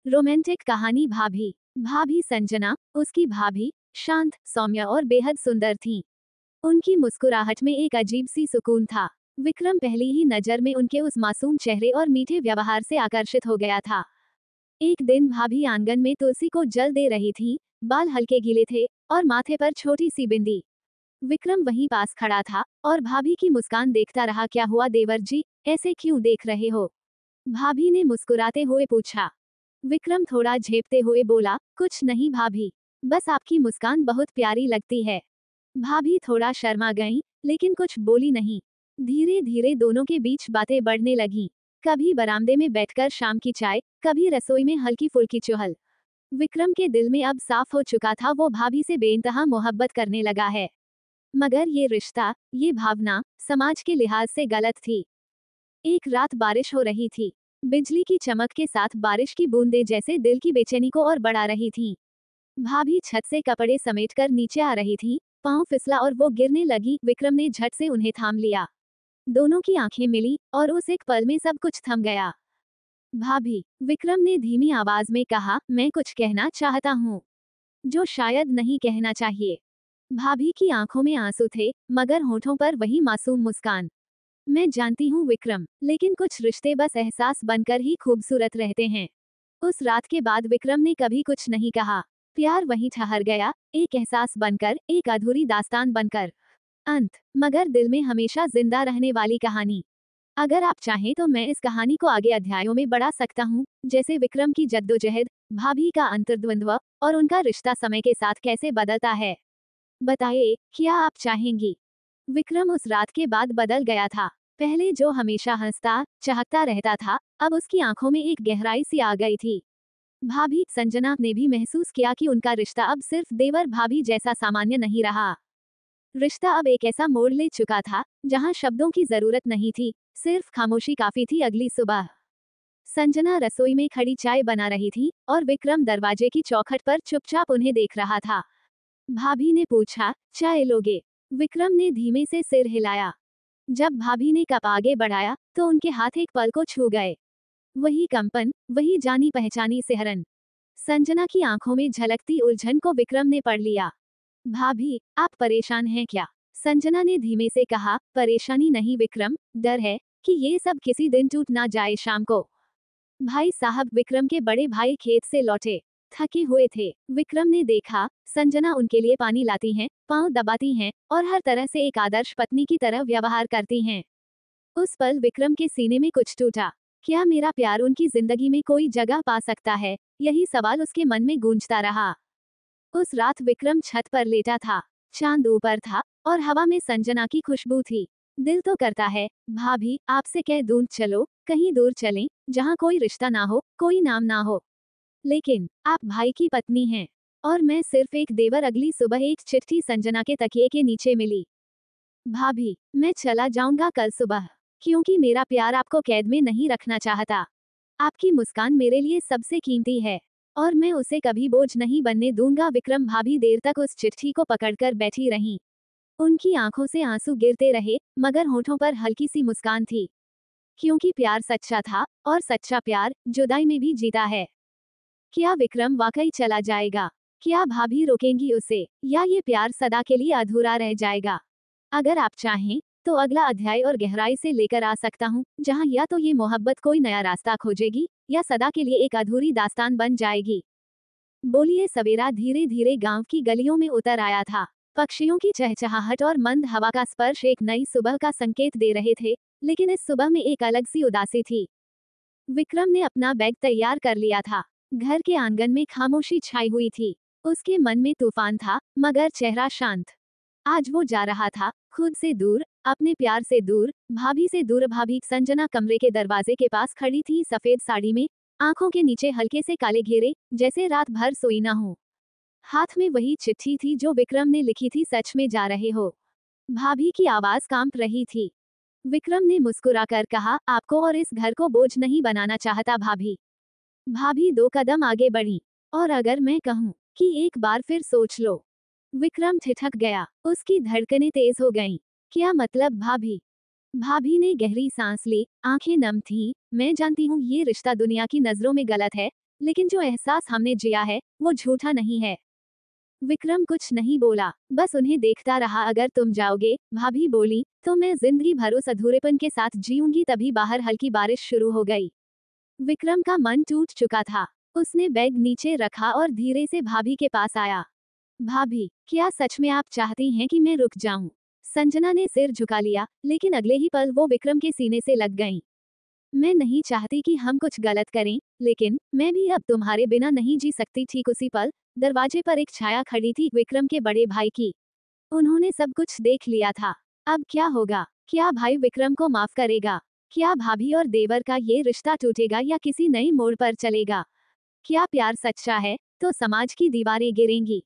Romantic कहानी भाभी। भाभी संजना, उसकी भाभी, शांत, सौम्य और बेहद सुंदर थीं। उनकी मुस्कुराहट में एक अजीब सी सुकून था। विक्रम पहली ही नजर में उनके उस मासूम चेहरे और मीठे व्यवहार से आकर्षित हो गया था। एक दिन भाभी आंगन में तुलसी को जल दे रही थीं, बाल हल्के गीले थे और माथे पर छोटी सी बिंदी। विक्रम वहीं पास खड़ा था और भाभी की मुस्कान देखता रहा। क्या हुआ देवर जी, ऐसे क्यों देख रहे हो? भाभी ने मुस्कुराते हुए पूछा। विक्रम थोड़ा झेपते हुए बोला, कुछ नहीं भाभी, बस आपकी मुस्कान बहुत प्यारी लगती है। भाभी थोड़ा शर्मा गईं, लेकिन कुछ बोली नहीं। धीरे धीरे दोनों के बीच बातें बढ़ने लगीं। कभी बरामदे में बैठकर शाम की चाय, कभी रसोई में हल्की फुल्की चुहल। विक्रम के दिल में अब साफ हो चुका था, वो भाभी से बेइंतहा मोहब्बत करने लगा है। मगर ये रिश्ता, ये भावना, समाज के लिहाज से गलत थी। एक रात बारिश हो रही थी। बिजली की चमक के साथ बारिश की बूंदें जैसे दिल की बेचैनी को और बढ़ा रही थीं। भाभी छत से कपड़े समेटकर नीचे आ रही थी, पांव फिसला और वो गिरने लगी। विक्रम ने झट से उन्हें थाम लिया। दोनों की आंखें मिली और उस एक पल में सब कुछ थम गया। भाभी, विक्रम ने धीमी आवाज में कहा, मैं कुछ कहना चाहता हूँ, जो शायद नहीं कहना चाहिए। भाभी की आंखों में आंसू थे, मगर होठों पर वही मासूम मुस्कान। मैं जानती हूँ विक्रम, लेकिन कुछ रिश्ते बस एहसास बनकर ही खूबसूरत रहते हैं। उस रात के बाद विक्रम ने कभी कुछ नहीं कहा। प्यार वहीं ठहर गया, एक एहसास बनकर, एक अधूरी दास्तान बनकर। अंत, मगर दिल में हमेशा जिंदा रहने वाली कहानी। अगर आप चाहें तो मैं इस कहानी को आगे अध्यायों में बढ़ा सकता हूँ, जैसे विक्रम की जद्दोजहद, भाभी का अंतर्द्वंद्व और उनका रिश्ता समय के साथ कैसे बदलता है। बताइए, क्या आप चाहेंगी? विक्रम उस रात के बाद बदल गया था। पहले जो हमेशा हंसता, चहकता रहता था, अब उसकी आंखों में एक गहराई सी आ गई थी। भाभी संजना ने भी महसूस किया कि उनका रिश्ता अब सिर्फ देवर भाभी जैसा सामान्य नहीं रहा। रिश्ता अब एक ऐसा मोड़ ले चुका था, जहां शब्दों की जरूरत नहीं थी, सिर्फ खामोशी काफी थी। अगली सुबह संजना रसोई में खड़ी चाय बना रही थी और विक्रम दरवाजे की चौखट पर चुपचाप उन्हें देख रहा था। भाभी ने पूछा, चाय लोगे? विक्रम ने धीमे से सिर हिलाया। जब भाभी ने कप आगे बढ़ाया, तो उनके हाथ एक पल को छू गए। वही कंपन, वही जानी पहचानी सिहरन। संजना की आंखों में झलकती उलझन को विक्रम ने पढ़ लिया। भाभी, आप परेशान हैं क्या? संजना ने धीमे से कहा, परेशानी नहीं विक्रम, डर है कि ये सब किसी दिन टूट ना जाए शाम को। भाई साहब, विक्रम के बड़े भाई खेत से लौटे, थके हुए थे। विक्रम ने देखा, संजना उनके लिए पानी लाती हैं, पांव दबाती हैं और हर तरह से एक आदर्श पत्नी की तरह व्यवहार करती हैं। उस पल विक्रम के सीने में कुछ टूटा। क्या मेरा प्यार उनकी जिंदगी में कोई जगह पा सकता है? यही सवाल उसके मन में गूंजता रहा। उस रात विक्रम छत पर लेटा था। चांद ऊपर था और हवा में संजना की खुशबू थी। दिल तो करता है, भाभी, आपसे कह दूं चलो, कहीं दूर चलें, जहां कोई रिश्ता ना हो, कोई नाम ना हो। लेकिन आप भाई की पत्नी हैं और मैं सिर्फ एक देवर। अगली सुबह एक चिट्ठी संजना के तकिए के नीचे मिली। भाभी, मैं चला जाऊंगा कल सुबह, क्योंकि मेरा प्यार आपको कैद में नहीं रखना चाहता। आपकी मुस्कान मेरे लिए सबसे कीमती है और मैं उसे कभी बोझ नहीं बनने दूंगा। विक्रम भाभी देर तक उस चिट्ठी को पकड़कर बैठी रहीं। उनकी आंखों से आंसू गिरते रहे, मगर होठों पर हल्की सी मुस्कान थी, क्योंकि प्यार सच्चा था और सच्चा प्यार जुदाई में भी जीता है। क्या विक्रम वाकई चला जाएगा? क्या भाभी रोकेंगी उसे, या ये प्यार सदा के लिए अधूरा रह जाएगा? अगर आप चाहें तो अगला अध्याय और गहराई से लेकर आ सकता हूँ, जहाँ या तो ये मोहब्बत कोई नया रास्ता खोजेगी या सदा के लिए एक अधूरी दास्तान बन जाएगी। बोलिए सवेरा धीरे धीरे गांव की गलियों में उतर आया था। पक्षियों की चहचहाहट और मंद हवा का स्पर्श एक नई सुबह का संकेत दे रहे थे, लेकिन इस सुबह में एक अलग सी उदासी थी। विक्रम ने अपना बैग तैयार कर लिया था। घर के आंगन में खामोशी छाई हुई थी। उसके मन में तूफान था, मगर चेहरा शांत। आज वो जा रहा था, खुद से दूर, अपने प्यार से दूर, भाभी से दूर। भाभी संजना कमरे के दरवाजे के पास खड़ी थी, सफेद साड़ी में, आंखों के नीचे हल्के से काले घेरे, जैसे रात भर सोई ना हो। हाथ में वही चिट्ठी थी जो विक्रम ने लिखी थी, सच में जा रहे हो? भाभी की आवाज कांप रही थी। विक्रम ने मुस्कुराकर कहा, आपको और इस घर को बोझ नहीं बनाना चाहता भाभी। भाभी 2 कदम आगे बढ़ी। और अगर मैं कहूँ कि एक बार फिर सोच लो? विक्रम ठिठक गया, उसकी धड़कनें तेज हो गईं। क्या मतलब भाभी? भाभी ने गहरी सांस ली, आंखें नम थीं। मैं जानती हूँ ये रिश्ता दुनिया की नजरों में गलत है, लेकिन जो एहसास हमने जिया है वो झूठा नहीं है। विक्रम कुछ नहीं बोला, बस उन्हें देखता रहा। अगर तुम जाओगे, भाभी बोली, तो मैं जिंदगी भर उस अधूरेपन के साथ जीऊंगी। तभी बाहर हल्की बारिश शुरू हो गई। विक्रम का मन टूट चुका था। उसने बैग नीचे रखा और धीरे से भाभी के पास आया। भाभी, क्या सच में आप चाहती हैं कि मैं रुक जाऊं? संजना ने सिर झुका लिया, लेकिन अगले ही पल वो विक्रम के सीने से लग गईं। मैं नहीं चाहती कि हम कुछ गलत करें, लेकिन मैं भी अब तुम्हारे बिना नहीं जी सकती। ठीक उसी पल दरवाजे पर एक छाया खड़ी थी, विक्रम के बड़े भाई की। उन्होंने सब कुछ देख लिया था। अब क्या होगा? क्या भाई विक्रम को माफ करेगा? क्या भाभी और देवर का ये रिश्ता टूटेगा या किसी नए मोड़ पर चलेगा? क्या प्यार सच्चा है तो समाज की दीवारें गिरेंगी?